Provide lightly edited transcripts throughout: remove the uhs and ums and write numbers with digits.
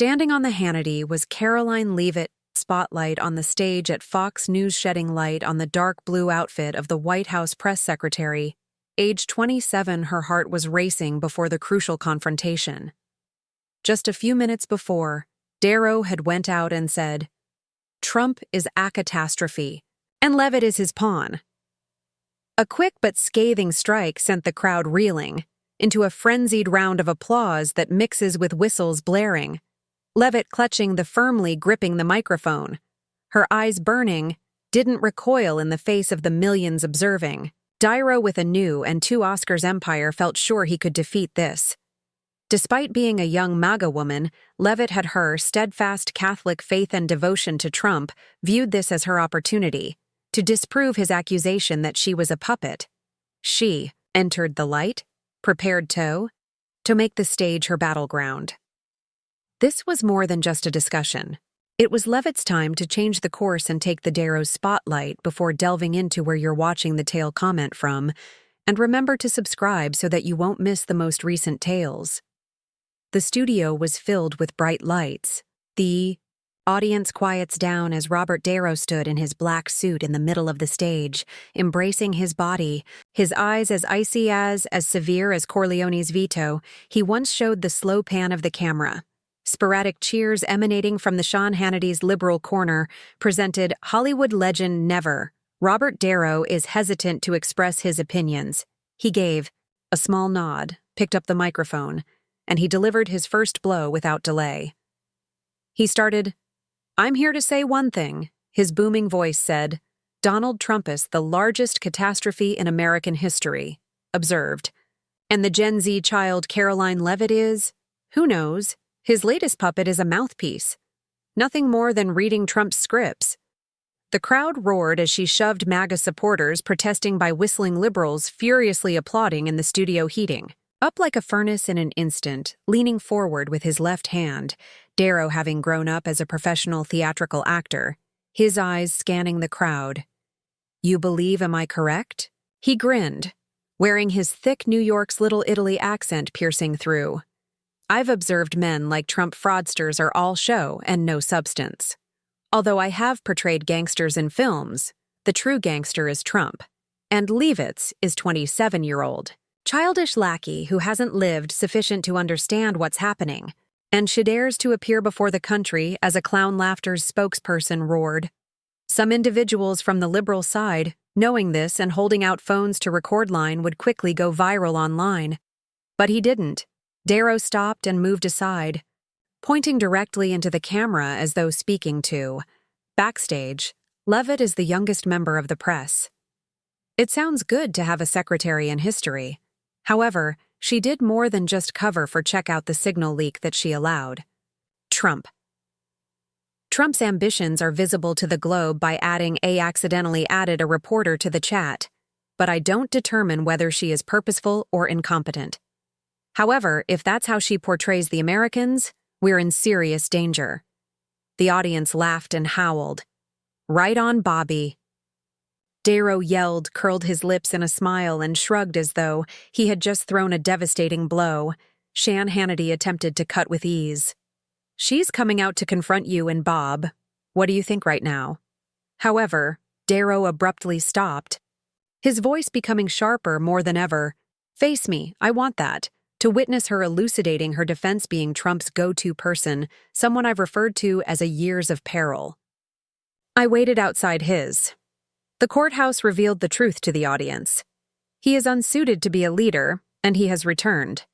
Standing on the Hannity was Karoline Leavitt, spotlight on the stage at Fox News, shedding light on the dark blue outfit of the White House press secretary. Age 27, her heart was racing before the crucial confrontation. Just a few minutes before, Niro had went out and said, "Trump is a catastrophe, and Leavitt is his pawn." A quick but scathing strike sent the crowd reeling into a frenzied round of applause that mixes with whistles blaring. Leavitt, clutching the firmly gripping the microphone, her eyes burning, didn't recoil in the face of the millions observing. Niro, with a new and 2 Oscars empire, felt sure he could defeat this. Despite being a young MAGA woman, Leavitt had her steadfast Catholic faith and devotion to Trump viewed this as her opportunity to disprove his accusation that she was a puppet. She entered the light, prepared to make the stage her battleground. This was more than just a discussion. It was Leavitt's time to change the course and take the Niro's spotlight before delving into where you're watching the tale comment from, and remember to subscribe so that you won't miss the most recent tales. The studio was filled with bright lights. The audience quiets down as Robert Niro stood in his black suit in the middle of the stage, embracing his body, his eyes as icy as severe as Corleone's veto. He once showed the slow pan of the camera. Sporadic cheers emanating from the Sean Hannity's liberal corner presented Hollywood legend never. Robert Niro is hesitant to express his opinions. He gave a small nod, picked up the microphone, and he delivered his first blow without delay. He started, "I'm here to say one thing," his booming voice said. "Donald Trump is the largest catastrophe in American history," observed. "And the Gen Z child Karoline Leavitt is? Who knows? His latest puppet is a mouthpiece. Nothing more than reading Trump's scripts." The crowd roared as she shoved MAGA supporters protesting by whistling liberals furiously applauding in the studio heating. Up like a furnace in an instant, leaning forward with his left hand, Niro, having grown up as a professional theatrical actor, his eyes scanning the crowd. "You believe, am I correct?" He grinned, wearing his thick New York's Little Italy accent piercing through. "I've observed men like Trump fraudsters are all show and no substance. Although I have portrayed gangsters in films, the true gangster is Trump, and Leavitt's is 27-year-old. Childish lackey who hasn't lived sufficient to understand what's happening, and she dares to appear before the country as a clown laughter's spokesperson," roared. Some individuals from the liberal side, knowing this and holding out phones to record line, would quickly go viral online. But he didn't. Niro stopped and moved aside, pointing directly into the camera as though speaking to. Backstage, Leavitt is the youngest member of the press. It sounds good to have a secretary in history. However, she did more than just cover for check out the signal leak that she allowed. Trump's ambitions are visible to the globe by accidentally added a reporter to the chat, but I don't determine whether she is purposeful or incompetent. However, if that's how she portrays the Americans, we're in serious danger. The audience laughed and howled. "Right on, Bobby." Niro yelled, curled his lips in a smile, and shrugged as though he had just thrown a devastating blow. Sean Hannity attempted to cut with ease. "She's coming out to confront you and Bob. What do you think right now?" However, Niro abruptly stopped, his voice becoming sharper more than ever. "Face me, I want that." To witness her elucidating her defense, being Trump's go-to person, someone I've referred to as a years of peril. I waited outside his. The courthouse revealed the truth to the audience. He is unsuited to be a leader, and he has returned,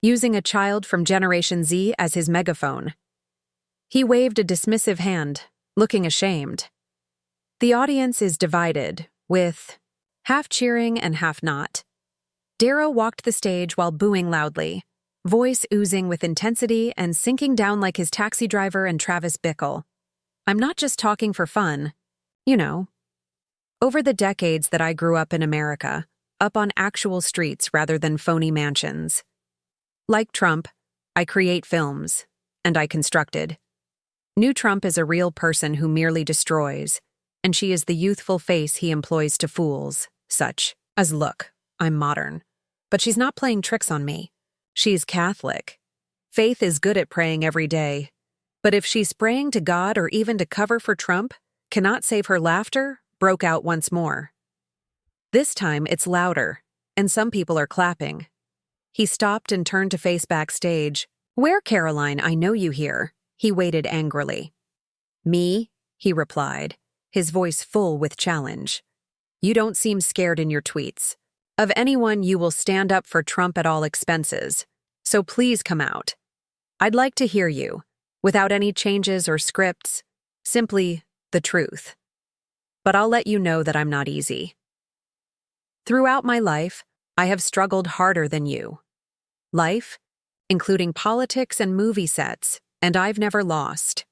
using a child from Generation Z as his megaphone. He waved a dismissive hand, looking ashamed. The audience is divided, with half cheering and half not. Niro walked the stage while booing loudly, voice oozing with intensity and sinking down like his taxi driver and Travis Bickle. "I'm not just talking for fun. You know. Over the decades that I grew up in America, up on actual streets rather than phony mansions. Like Trump, I create films, and I constructed. New Trump is a real person who merely destroys, and she is the youthful face he employs to fools, such as, look, I'm modern. But she's not playing tricks on me. She's Catholic. Faith is good at praying every day. But if she's praying to God or even to cover for Trump, cannot save her laughter, broke out once more. This time it's louder, and some people are clapping. He stopped and turned to face backstage. "Where, Karoline? I know you here." He waited angrily. "Me?" he replied, his voice full with challenge. "You don't seem scared in your tweets. Of anyone, you will stand up for Trump at all expenses. So please come out. I'd like to hear you, without any changes or scripts, simply the truth. But I'll let you know that I'm not easy. Throughout my life, I have struggled harder than you. Life, including politics and movie sets, and I've never lost."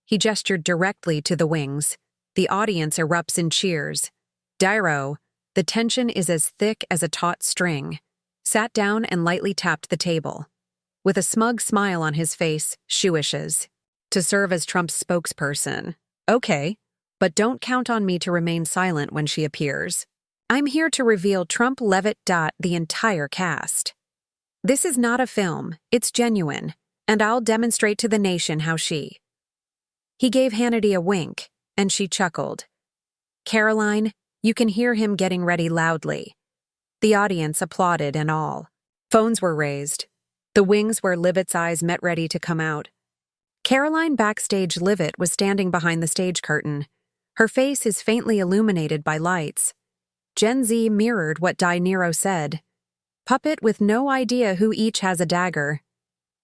He gestured directly to the wings. The audience erupts in cheers. Niro, the tension is as thick as a taut string, sat down and lightly tapped the table. With a smug smile on his face, wishes to serve as Trump's spokesperson. "Okay, but don't count on me to remain silent when she appears. I'm here to reveal Trump Leavitt. The entire cast. This is not a film, it's genuine, and I'll demonstrate to the nation how she—" He gave Hannity a wink, and she chuckled. "Karoline, you can hear him getting ready loudly." The audience applauded and all. Phones were raised. The wings where Leavitt's eyes met ready to come out. Karoline backstage Leavitt was standing behind the stage curtain. Her face is faintly illuminated by lights. Gen Z mirrored what Niro said. Puppet with no idea who each has a dagger.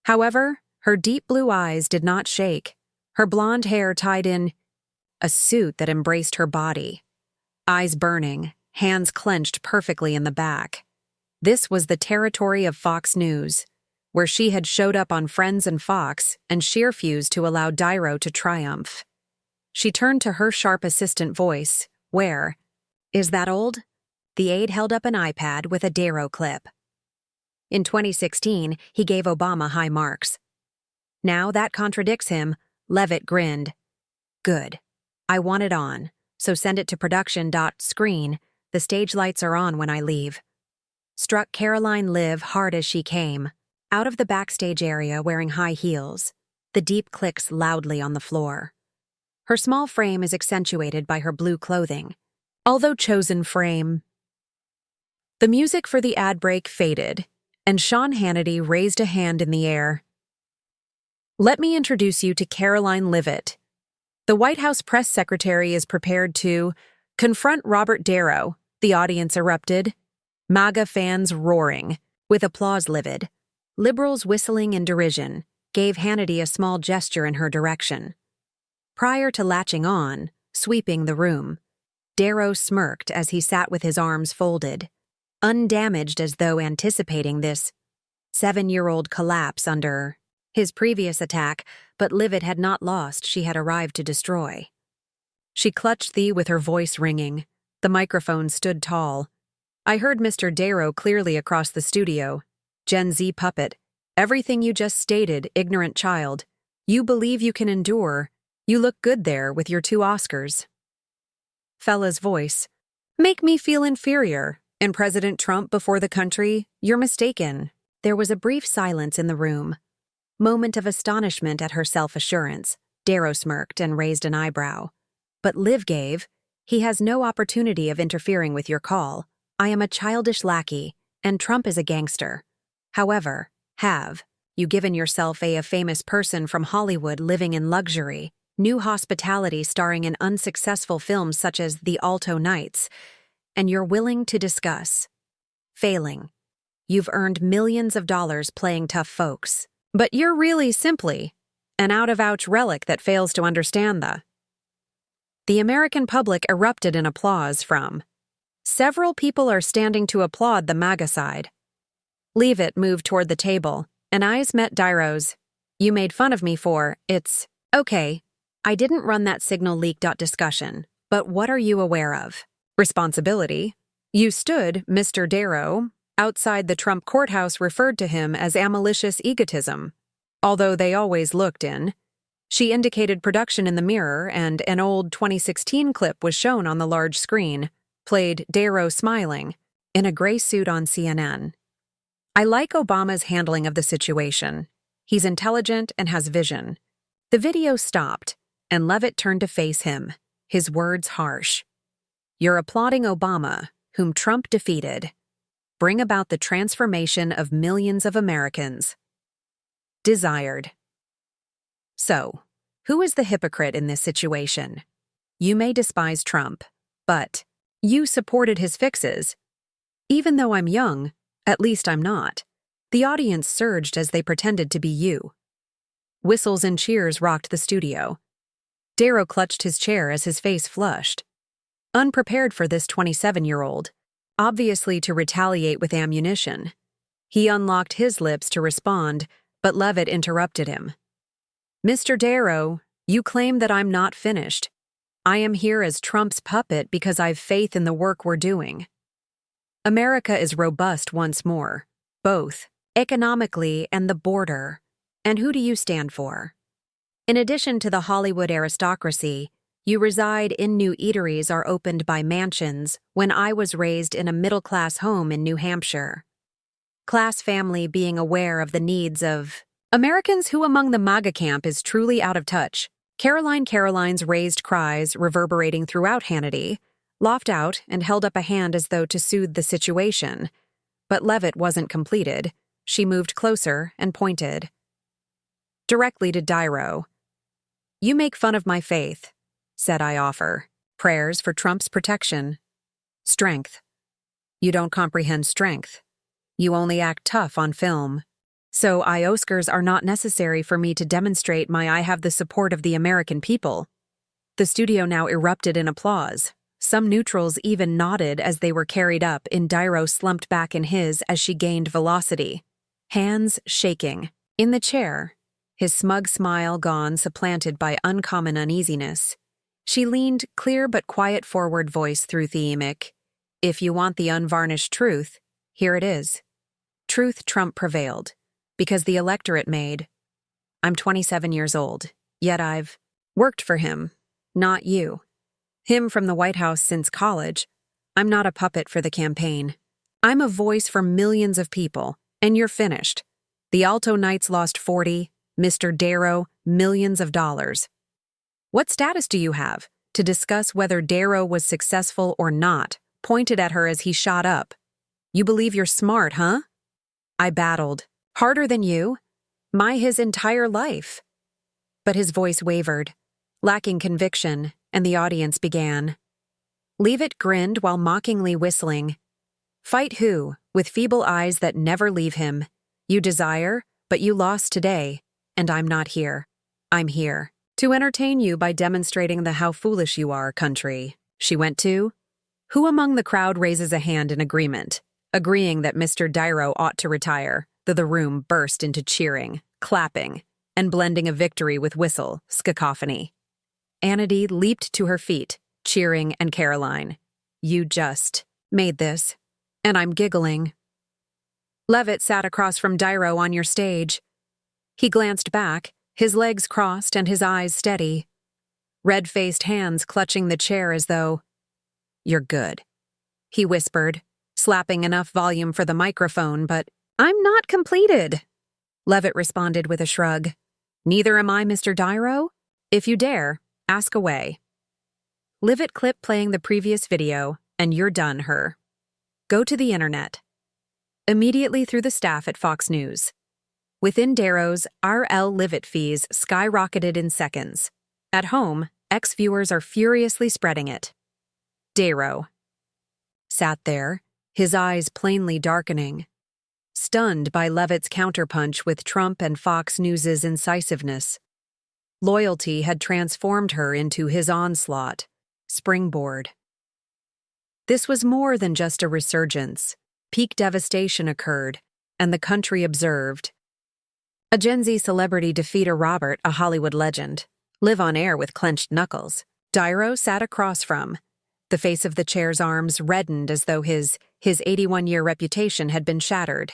However, her deep blue eyes did not shake, her blonde hair tied in a suit that embraced her body. Eyes burning, hands clenched perfectly in the back. This was the territory of Fox News, where she had showed up on Friends and Fox and she refused to allow Niro to triumph. She turned to her sharp assistant voice, "Where? Is that old?" The aide held up an iPad with a Niro clip. In 2016, he gave Obama high marks. Now that contradicts him. Leavitt grinned. "Good. I want it on, so send it to production.screen. The stage lights are on when I leave." Struck Karoline Leavitt hard as she came, out of the backstage area wearing high heels. The deep clicks loudly on the floor. Her small frame is accentuated by her blue clothing, although chosen frame. The music for the ad break faded, and Sean Hannity raised a hand in the air. "Let me introduce you to Karoline Leavitt. The White House press secretary is prepared to confront Robert Niro." The audience erupted. MAGA fans roaring, with applause livid. Liberals whistling in derision, gave Hannity a small gesture in her direction. Prior to latching on, sweeping the room, Niro smirked as he sat with his arms folded, undamaged as though anticipating this 7-year-old collapse under his previous attack, but Leavitt had not lost, she had arrived to destroy. She clutched thee with her voice ringing. The microphone stood tall. "I heard Mr. Niro clearly across the studio. Gen Z puppet, everything you just stated, ignorant child. You believe you can endure. You look good there with your 2 Oscars." Fella's voice. "Make me feel inferior. And President Trump before the country? You're mistaken." There was a brief silence in the room. Moment of astonishment at her self-assurance. Niro smirked and raised an eyebrow. But Liv gave, "He has no opportunity of interfering with your call. I am a childish lackey, and Trump is a gangster. However, have you given yourself a famous person from Hollywood living in luxury, new hospitality starring in unsuccessful films such as The Alto Nights, and you're willing to discuss failing. You've earned millions of dollars playing tough folks, but you're really simply an out-of-ouch relic that fails to understand the American public erupted in applause from. Several people are standing to applaud the MAGA side. Leavitt moved toward the table, and eyes met Niro's. "You made fun of me for, it's, okay, I didn't run that signal leak. Discussion, but what are you aware of? Responsibility. You stood, Mr. Niro, outside the Trump courthouse referred to him as a malicious egotism. Although they always looked in. She indicated production in the mirror, and an old 2016 clip was shown on the large screen, played Niro smiling, in a gray suit on CNN. I like Obama's handling of the situation. He's intelligent and has vision. The video stopped, and Leavitt turned to face him, his words harsh. "You're applauding Obama, whom Trump defeated. Bring about the transformation of millions of Americans. Desired." So, who is the hypocrite in this situation? You may despise Trump, but you supported his fixes. Even though I'm young, at least I'm not. The audience surged as they pretended to be you. Whistles and cheers rocked the studio. Darrow clutched his chair as his face flushed. Unprepared for this 27-year-old, obviously to retaliate with ammunition. He unlocked his lips to respond, but Leavitt interrupted him. "Mr. Darrow, you claim that I'm not finished. I am here as Trump's puppet because I've faith in the work we're doing. America is robust once more, both economically and the border. And who do you stand for? In addition to the Hollywood aristocracy, you reside in new eateries are opened by mansions when I was raised in a middle-class home in New Hampshire. Class family being aware of the needs of Americans who among the MAGA camp is truly out of touch." Caroline's raised cries reverberating throughout Hannity, laughed out and held up a hand as though to soothe the situation. But Leavitt wasn't completed. She moved closer and pointed directly to Darrow. "You make fun of my faith," said I offer. "Prayers for Trump's protection. Strength. You don't comprehend strength. You only act tough on film. So Oscars are not necessary for me to demonstrate I have the support of the American people." The studio now erupted in applause. Some neutrals even nodded as they were carried up, and Darrow slumped back in his as she gained velocity. Hands shaking. In the chair, his smug smile gone, supplanted by uncommon uneasiness. She leaned, clear but quiet forward voice through themic. "If you want the unvarnished truth, here it is. Truth Trump prevailed. Because the electorate made. I'm 27 years old, yet I've worked for him, not you. Him from the White House since college. I'm not a puppet for the campaign. I'm a voice for millions of people, and you're finished. The Alto Knights lost 40, Mr. Darrow, millions of dollars. What status do you have to discuss whether Darrow was successful or not?" Pointed at her as he shot up. "You believe you're smart, huh?" I battled. "Harder than you? His entire life." But his voice wavered, lacking conviction, and the audience began. Leavitt grinned while mockingly whistling. "Fight who, with feeble eyes that never leave him. You desire, but you lost today, and I'm not here. I'm here to entertain you by demonstrating how foolish you are, country." She went to. Who among the crowd raises a hand in agreement, agreeing that Mr. Darrow ought to retire? Though the room burst into cheering, clapping, and blending of victory with whistle, cacophony. Hannity leaped to her feet, cheering, and Karoline. "You just made this, and I'm giggling." Leavitt sat across from Darrow on your stage. He glanced back, his legs crossed and his eyes steady. Red-faced hands clutching the chair as though, "You're good," he whispered, slapping enough volume for the microphone, but "I'm not completed," Leavitt responded with a shrug. "Neither am I, Mr. Darrow. If you dare, ask away." Leavitt clip playing the previous video, and you're done, her. Go to the internet. Immediately through the staff at Fox News. Within Darrow's, R.L. Leavitt fees skyrocketed in seconds. At home, ex-viewers are furiously spreading it. Darrow sat there, his eyes plainly darkening, stunned by Leavitt's counterpunch with Trump and Fox News's incisiveness. Loyalty had transformed her into his onslaught, springboard. This was more than just a resurgence. Peak devastation occurred, and the country observed. A Gen Z celebrity defeat a Robert, a Hollywood legend. Live on air with clenched knuckles. Darrow sat across from. The face of the chair's arms reddened as though his 81-year reputation had been shattered.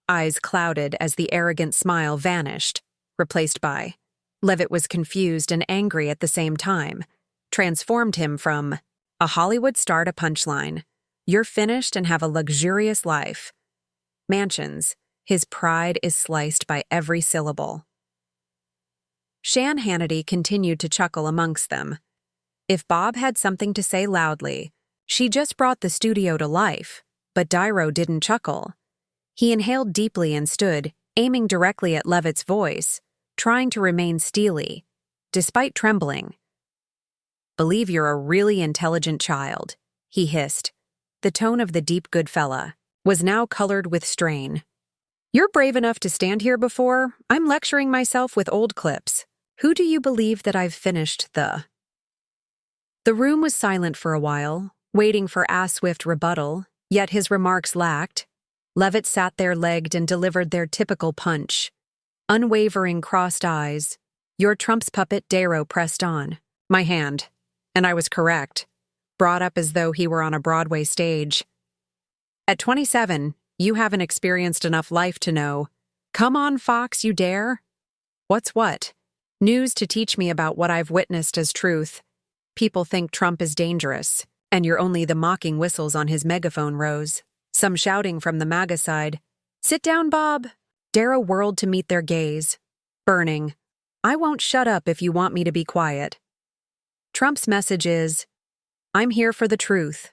Eyes clouded as the arrogant smile vanished, replaced by. Leavitt was confused and angry at the same time, transformed him from a Hollywood star to punchline. You're finished and have a luxurious life. Mansions, his pride is sliced by every syllable. Shan Hannity continued to chuckle amongst them. If Bob had something to say loudly, she just brought the studio to life, but Niro didn't chuckle. He inhaled deeply and stood, aiming directly at Leavitt's voice, trying to remain steely, despite trembling. "Believe you're a really intelligent child," he hissed. The tone of the deep good fella was now colored with strain. "You're brave enough to stand here before I'm lecturing myself with old clips. Who do you believe that I've finished the—" The room was silent for a while, waiting for Swift rebuttal, yet his remarks lacked. Leavitt sat there legged and delivered their typical punch. Unwavering crossed eyes. Your Trump's puppet Niro pressed on. My hand. And I was correct. Brought up as though he were on a Broadway stage. At 27, you haven't experienced enough life to know. Come on, Fox, you dare? What's what? News to teach me about what I've witnessed as truth. People think Trump is dangerous, and you're only the mocking whistles on his megaphone rose. Some shouting from the MAGA side. Sit down, Bob. Niro whirled to meet their gaze. Burning. I won't shut up if you want me to be quiet. Trump's message is, I'm here for the truth.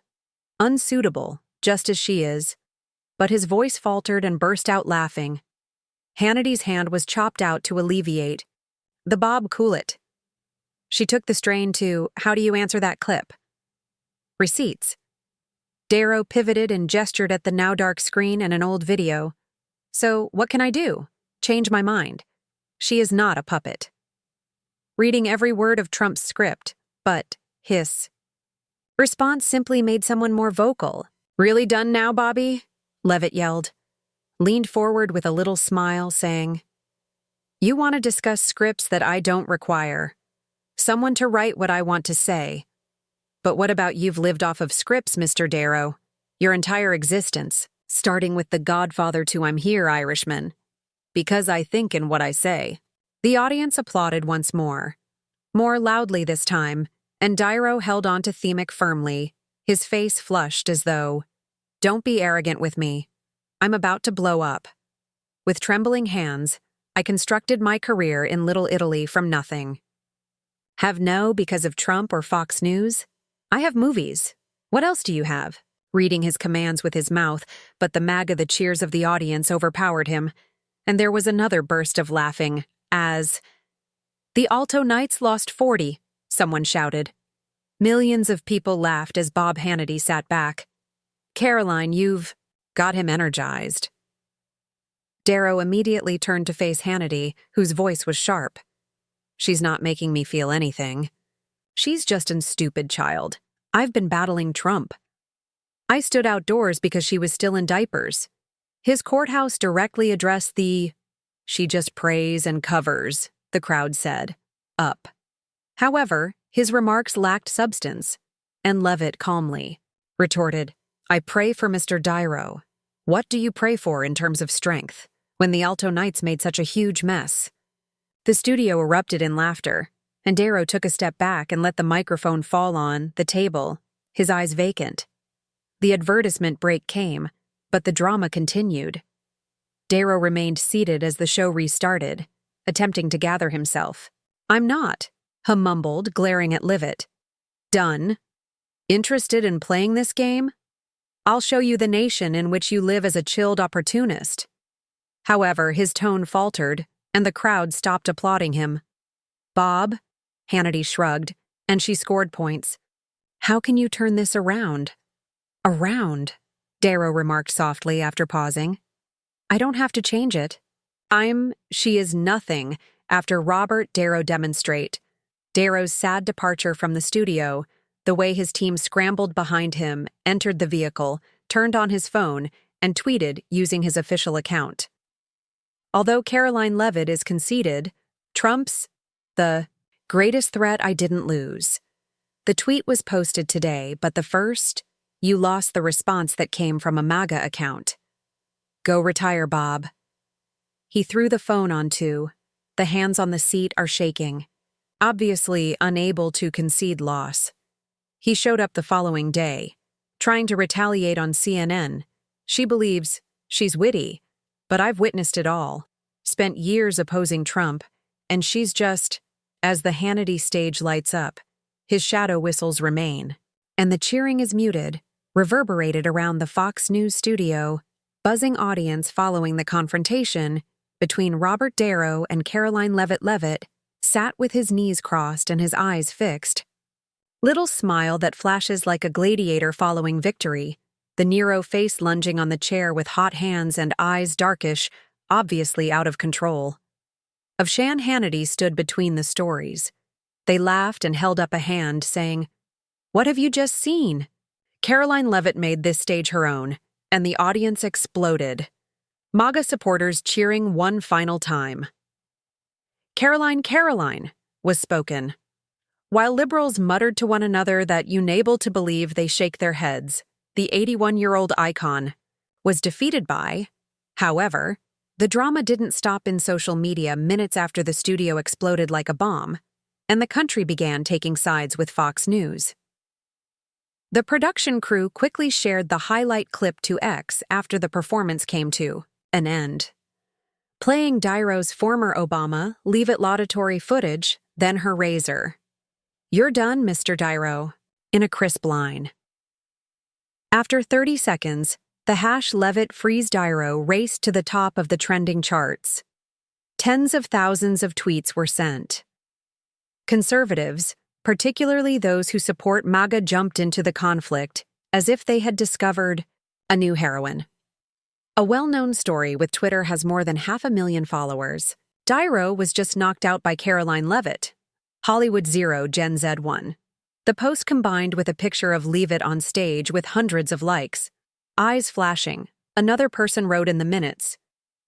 Unsuitable, just as she is. But his voice faltered and burst out laughing. Hannity's hand was chopped out to alleviate. The Bob cool it. She took the strain to, how do you answer that clip? Receipts. Niro pivoted and gestured at the now dark screen and an old video. So, what can I do? Change my mind. She is not a puppet. Reading every word of Trump's script, but, hiss. Response simply made someone more vocal. Really done now, Bobby? Leavitt yelled. Leaned forward with a little smile, saying, You want to discuss scripts that I don't require. Someone to write what I want to say. But what about you've lived off of scripts, Mr. Niro? Your entire existence, starting with the Godfather to I'm Here, Irishman. Because I think in what I say. The audience applauded once more. More loudly this time, and Niro held on to themic firmly, his face flushed as though, Don't be arrogant with me. I'm about to blow up. With trembling hands, I constructed my career in Little Italy from nothing. Have no because of Trump or Fox News? I have movies. What else do you have? Reading his commands with his mouth, but the cheers of the audience overpowered him, and there was another burst of laughing, as, The Alto Knights lost 40, someone shouted. Millions of people laughed as Bob Hannity sat back. Karoline, you've got him energized. Niro immediately turned to face Hannity, whose voice was sharp. She's not making me feel anything. She's just a stupid child. I've been battling Trump. I stood outdoors because she was still in diapers. His courthouse directly addressed the, She just prays and covers, the crowd said, up. However, his remarks lacked substance, and Leavitt calmly retorted, I pray for Mr. Niro. What do you pray for in terms of strength, when the Alto Knights made such a huge mess? The studio erupted in laughter, and Niro took a step back and let the microphone fall on the table, his eyes vacant. The advertisement break came, but the drama continued. Niro remained seated as the show restarted, attempting to gather himself. I'm not, he mumbled, glaring at Leavitt. Done. Interested in playing this game? I'll show you the nation in which you live as a chilled opportunist. However, his tone faltered, and the crowd stopped applauding him. Bob? Hannity shrugged, and she scored points. How can you turn this around? Around, Niro remarked softly after pausing. I don't have to change it. She is nothing, after Robert Niro demonstrate. Niro's sad departure from the studio, the way his team scrambled behind him, entered the vehicle, turned on his phone, and tweeted using his official account. Although Karoline Leavitt is conceded, Trump's the greatest threat I didn't lose. The tweet was posted today, but the first, you lost the response that came from a MAGA account. Go retire, Bob. He threw the phone onto. The hands on the seat are shaking, obviously unable to concede loss. He showed up the following day, trying to retaliate on CNN. She believes she's witty, but I've witnessed it all. Spent years opposing Trump, and she's just As the Hannity stage lights up, his shadow whistles remain, and the cheering is muted, reverberated around the Fox News studio, buzzing audience following the confrontation between Robert Darrow and Karoline Leavitt sat with his knees crossed and his eyes fixed. Little smile that flashes like a gladiator following victory, the Niro face lunging on the chair with hot hands and eyes darkish, obviously out of control. Of Shan Hannity stood between the stories. They laughed and held up a hand, saying, "What have you just seen?" Karoline Leavitt made this stage her own, and the audience exploded. MAGA supporters cheering one final time. Karoline, was spoken. While liberals muttered to one another that unable to believe they shake their heads, the 81-year-old icon was defeated by, however, the drama didn't stop in social media minutes after the studio exploded like a bomb, and the country began taking sides with Fox News. The production crew quickly shared the highlight clip to X after the performance came to an end. Playing Darrow's former Obama, Leavitt laudatory footage, then her razor. "You're done, Mr. Darrow," in a crisp line. After 30 seconds, the #Leavitt frees Darrow raced to the top of the trending charts. Tens of thousands of tweets were sent. Conservatives, particularly those who support MAGA, jumped into the conflict as if they had discovered a new heroine. A well-known story with Twitter has more than 500,000 followers. Darrow was just knocked out by Karoline Leavitt. Hollywood 0 Gen Z 1. The post combined with a picture of Leavitt on stage with hundreds of likes. Eyes flashing, another person wrote in the minutes,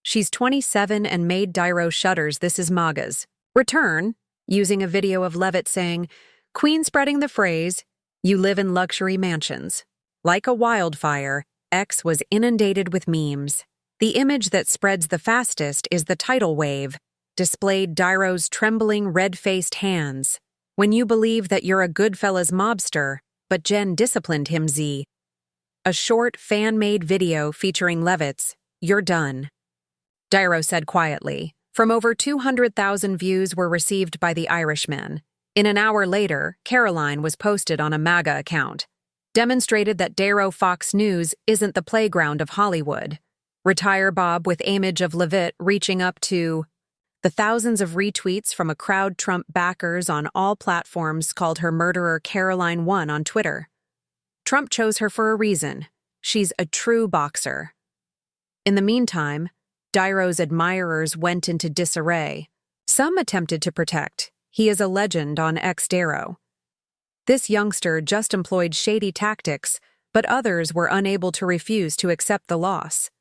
"She's 27 and made Darrow shudders. This is MAGA's return," using a video of Leavitt saying, "Queen spreading the phrase, 'You live in luxury mansions.'" Like a wildfire, X was inundated with memes. The image that spreads the fastest is the tidal wave, displayed Darrow's trembling, red-faced hands. "When you believe that you're a Goodfellas mobster, but Jen disciplined him, Z." A short, fan-made video featuring Leavitt's "You're done," Darrow said quietly. From over 200,000 views were received by the Irishman. In an hour later, Karoline was posted on a MAGA account. Demonstrated that Darrow Fox News isn't the playground of Hollywood. Retire Bob with image of Leavitt reaching up to. The thousands of retweets from a crowd Trump backers on all platforms called her murderer Karoline 1 on Twitter. Trump chose her for a reason. She's a true boxer. In the meantime, Darrow's admirers went into disarray. Some attempted to protect. He is a legend on Darrow. This youngster just employed shady tactics, but others were unable to refuse to accept the loss.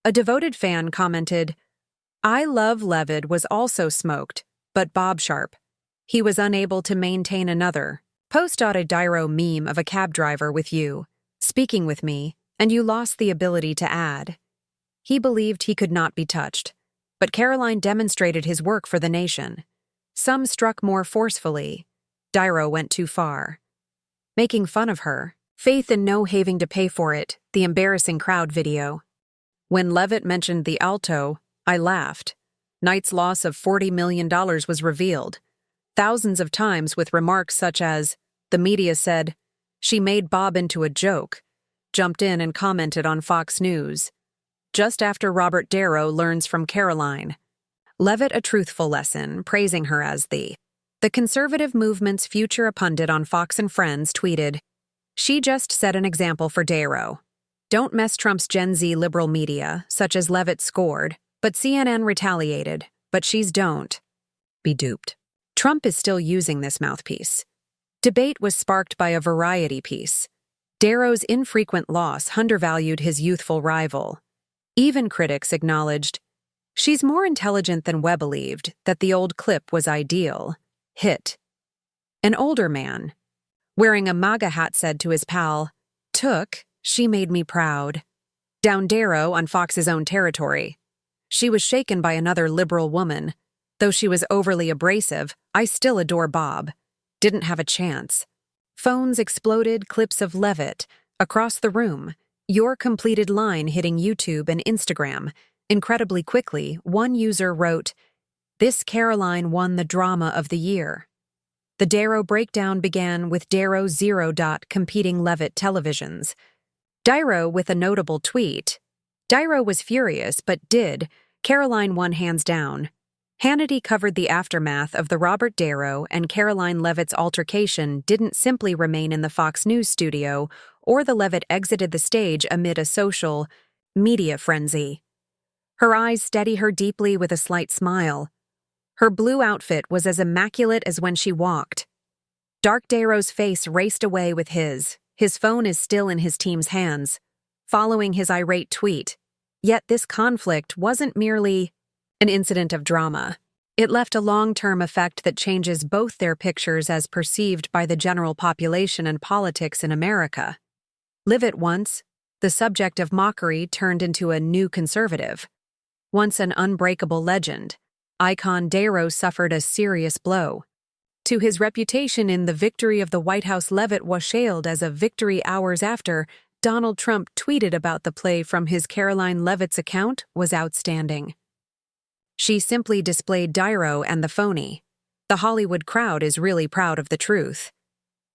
A devoted fan commented, "I love Leavitt was also smoked, but Bob Sharp. He was unable to maintain another." Post a Darrow meme of a cab driver with you, speaking with me, and you lost the ability to add. He believed he could not be touched, but Karoline demonstrated his work for the nation. Some struck more forcefully. Darrow went too far. Making fun of her, faith in no having to pay for it, the embarrassing crowd video. When Leavitt mentioned the alto, I laughed. Knight's loss of $40 million was revealed. Thousands of times with remarks such as, the media said, "She made Bob into a joke," jumped in and commented on Fox News. Just after Robert Darrow learns from Karoline. Leavitt a truthful lesson, praising her as the conservative movement's future. A pundit on Fox and Friends tweeted, "She just set an example for Darrow. Don't mess Trump's Gen Z liberal media, such as Leavitt scored, but CNN retaliated, but she's don't be duped." Trump is still using this mouthpiece. Debate was sparked by a Variety piece. Darrow's infrequent loss undervalued his youthful rival. Even critics acknowledged, "She's more intelligent than we believed that the old clip was ideal." Hit. An older man, wearing a MAGA hat, said to his pal, "She made me proud." Down Darrow on Fox's own territory. "She was shaken by another liberal woman. Though she was overly abrasive, I still adore Bob. Didn't have a chance." Phones exploded, clips of Leavitt across the room. Your completed line hitting YouTube and Instagram. Incredibly quickly, one user wrote, This Karoline won the drama of the year. The Darrow breakdown began with Darrow Zero competing Leavitt televisions. Darrow with a notable tweet. Darrow was furious, but Karoline won hands down. Hannity covered the aftermath of the Robert Darrow and Karoline Leavitt's altercation didn't simply remain in the Fox News studio, or the Leavitt exited the stage amid a social media frenzy. Her eyes steady her deeply with a slight smile. Her blue outfit was as immaculate as when she walked. Dark Darrow's face raced away with his. His phone is still in his team's hands, following his irate tweet. Yet this conflict wasn't merely an incident of drama. It left a long-term effect that changes both their pictures as perceived by the general population and politics in America. Leavitt once, the subject of mockery, turned into a new conservative. Once an unbreakable legend, icon Darrow suffered a serious blow. To his reputation in the victory of the White House, Leavitt was hailed as a victory hours after Donald Trump tweeted about the play from his Karoline Leavitt's account was outstanding. She simply displayed Darrow and the phony. The Hollywood crowd is really proud of the truth.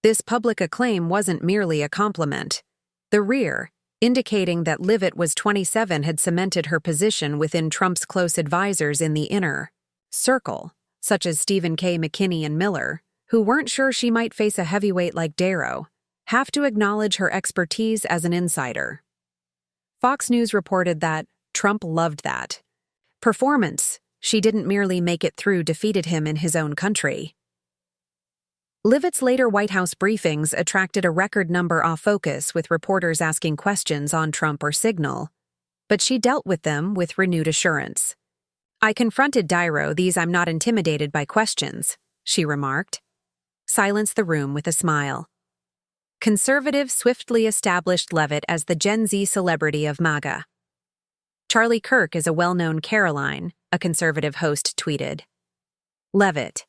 This public acclaim wasn't merely a compliment. The rear, indicating that Leavitt was 27, had cemented her position within Trump's close advisors in the inner circle, such as Stephen K. McKinney and Miller, who weren't sure she might face a heavyweight like Darrow, have to acknowledge her expertise as an insider. Fox News reported that Trump loved that performance. She didn't merely make it through, defeated him in his own country. Leavitt's later White House briefings attracted a record number off focus, with reporters asking questions on Trump or Signal, but she dealt with them with renewed assurance. "I confronted Darrow, I'm not intimidated by questions," she remarked. Silenced the room with a smile. Conservatives swiftly established Leavitt as the Gen Z celebrity of MAGA. Charlie Kirk is a well-known Karoline, a conservative host tweeted. Leavitt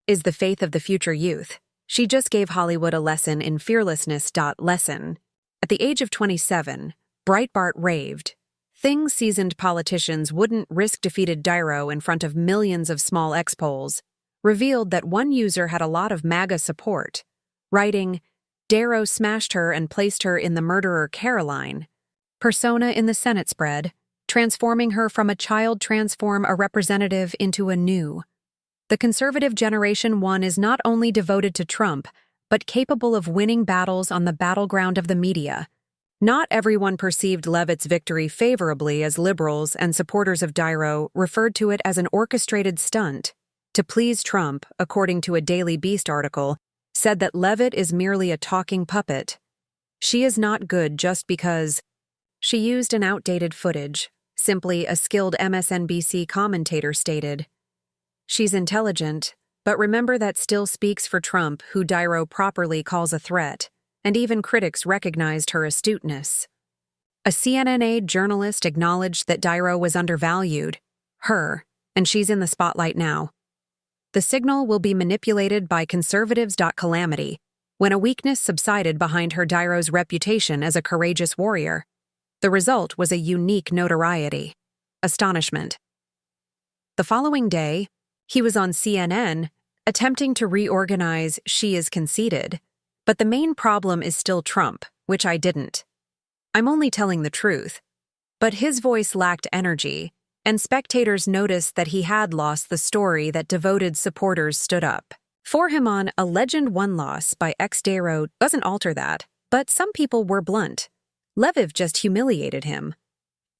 is the faith of the future youth. She just gave Hollywood a lesson in fearlessness. Lesson. At the age of 27, Breitbart raved. Things seasoned politicians wouldn't risk defeated Darrow in front of millions of small X-polls, revealed that one user had a lot of MAGA support, writing, Darrow smashed her and placed her in the murderer Karoline persona in the Senate spread, transforming her from a child transform a representative into a new. The conservative Generation 1 is not only devoted to Trump, but capable of winning battles on the battleground of the media. Not everyone perceived Leavitt's victory favorably, as liberals and supporters of Darrow referred to it as an orchestrated stunt. To please Trump, according to a Daily Beast article, said that Leavitt is merely a talking puppet. She is not good just because she used an outdated footage, simply, a skilled MSNBC commentator stated. She's intelligent, but remember that still speaks for Trump, who Darrow properly calls a threat, and even critics recognized her astuteness. A CNN journalist acknowledged that Darrow was undervalued, and she's in the spotlight now. The signal will be manipulated by conservatives. Calamity, when a weakness subsided behind her Darrow's reputation as a courageous warrior. The result was a unique notoriety. Astonishment. The following day, he was on CNN, attempting to reorganize "She is conceited, but the main problem is still Trump, which I didn't. I'm only telling the truth." But his voice lacked energy, and spectators noticed that he had lost the story that devoted supporters stood up for him on. A legend one loss by ex-Darrow doesn't alter that, but some people were blunt. Leavitt just humiliated him.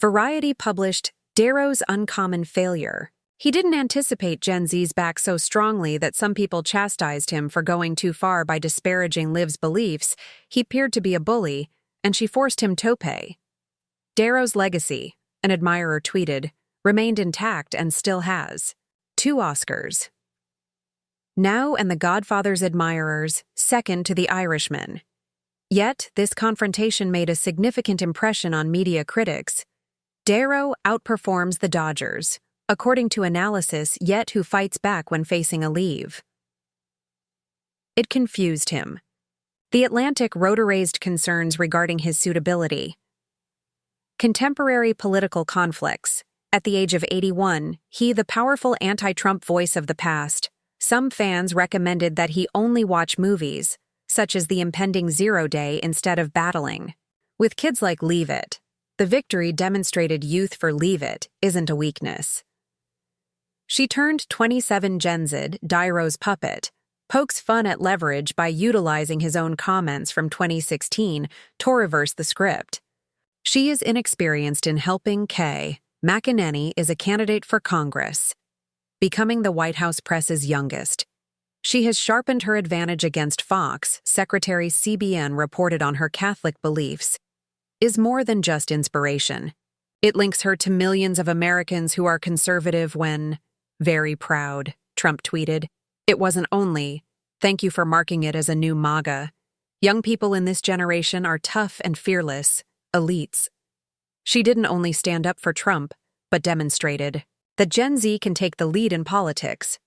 Variety published Darrow's uncommon failure. He didn't anticipate Gen Z's back so strongly that some people chastised him for going too far by disparaging Liv's beliefs. He appeared to be a bully, and she forced him to pay. Darrow's legacy, an admirer tweeted, remained intact and still has. 2 Oscars. Now and The Godfather's admirers, second to The Irishman. Yet, this confrontation made a significant impression on media critics. Darrow outperforms the Dodgers, according to analysis, yet who fights back when facing a leave. It confused him. The Atlantic raised concerns regarding his suitability. Contemporary political conflicts. At the age of 81, he the powerful anti-Trump voice of the past. Some fans recommended that he only watch movies, such as the impending Zero Day, instead of battling. With kids like Leavitt, the victory demonstrated youth for Leavitt isn't a weakness. She turned 27 Gen Z, Niro's puppet, pokes fun at Leverage by utilizing his own comments from 2016 to reverse the script. She is inexperienced in helping Kay. McEnany is a candidate for Congress, becoming the White House press's youngest. She has sharpened her advantage against Fox. Secretary CBN reported on her Catholic beliefs is more than just inspiration. It links her to millions of Americans who are conservative when very proud, Trump tweeted. It wasn't only, thank you for marking it as a new MAGA. Young people in this generation are tough and fearless, elites. She didn't only stand up for Trump, but demonstrated that Gen Z can take the lead in politics.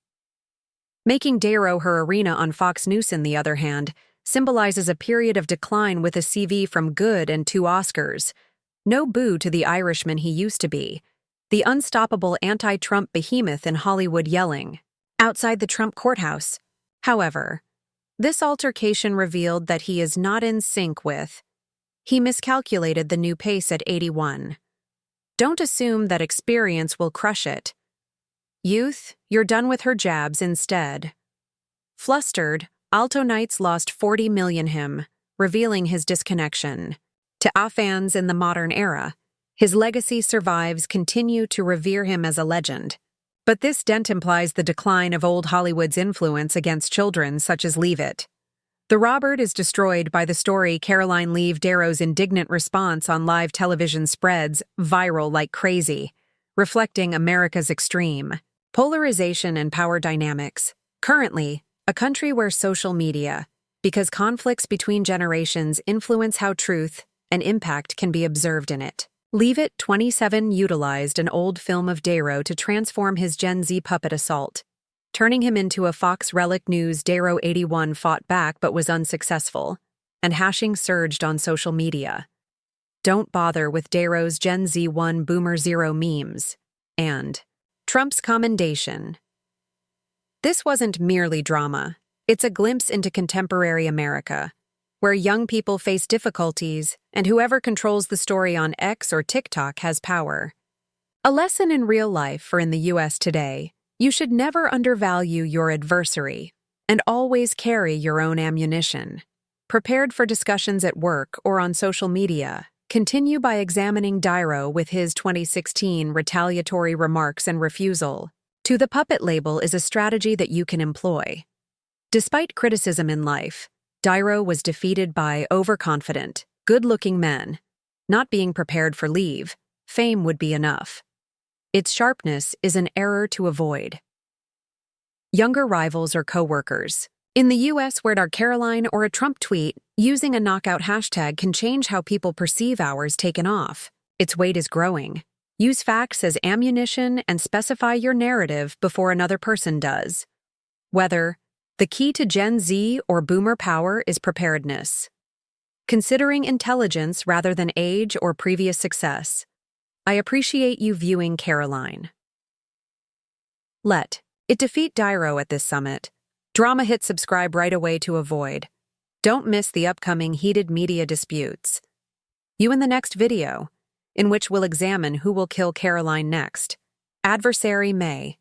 Making Niro her arena on Fox News, on the other hand, symbolizes a period of decline with a CV from good and 2 Oscars. No boo to the Irishman he used to be, the unstoppable anti-Trump behemoth in Hollywood yelling outside the Trump courthouse. However, this altercation revealed that he is not in sync with. He miscalculated the new pace at 81. Don't assume that experience will crush it. Youth, you're done with her jabs instead. Flustered, Alto Knights lost 40 million him, revealing his disconnection. To our fans in the modern era, his legacy survives, continue to revere him as a legend. But this dent implies the decline of old Hollywood's influence against children such as Leavitt. The Robert is destroyed by the story. Karoline Leavitt's indignant response on live television spreads viral like crazy, reflecting America's extreme polarization and power dynamics. Currently, a country where social media, because conflicts between generations influence how truth and impact can be observed in it. Leavitt, 27, utilized an old film of Niro to transform his Gen Z puppet assault, turning him into a Fox relic. News. Niro, 81, fought back but was unsuccessful, and hashing surged on social media. Don't bother with Niro's Gen Z 1 Boomer 0 memes, and Trump's commendation. This wasn't merely drama. It's a glimpse into contemporary America, where young people face difficulties and whoever controls the story on X or TikTok has power. A lesson in real life, or in the U.S. today, you should never undervalue your adversary and always carry your own ammunition. Prepared for discussions at work or on social media, continue by examining Niro with his 2016 retaliatory remarks and refusal to the puppet label is a strategy that you can employ. Despite criticism in life, Niro was defeated by overconfident, good-looking men. Not being prepared for leave, fame would be enough. Its sharpness is an error to avoid. Younger rivals or co-workers. In the U.S., where Karoline or a Trump tweet using a knockout hashtag can change how people perceive ours taken off. Its weight is growing. Use facts as ammunition and specify your narrative before another person does. Whether the key to Gen Z or Boomer power is preparedness. Considering intelligence rather than age or previous success. I appreciate you viewing Karoline. Let it defeat Niro at this summit. Drama hit subscribe right away to avoid. Don't miss the upcoming heated media disputes. You in the next video, in which we'll examine who will kill Karoline next. Adversary May.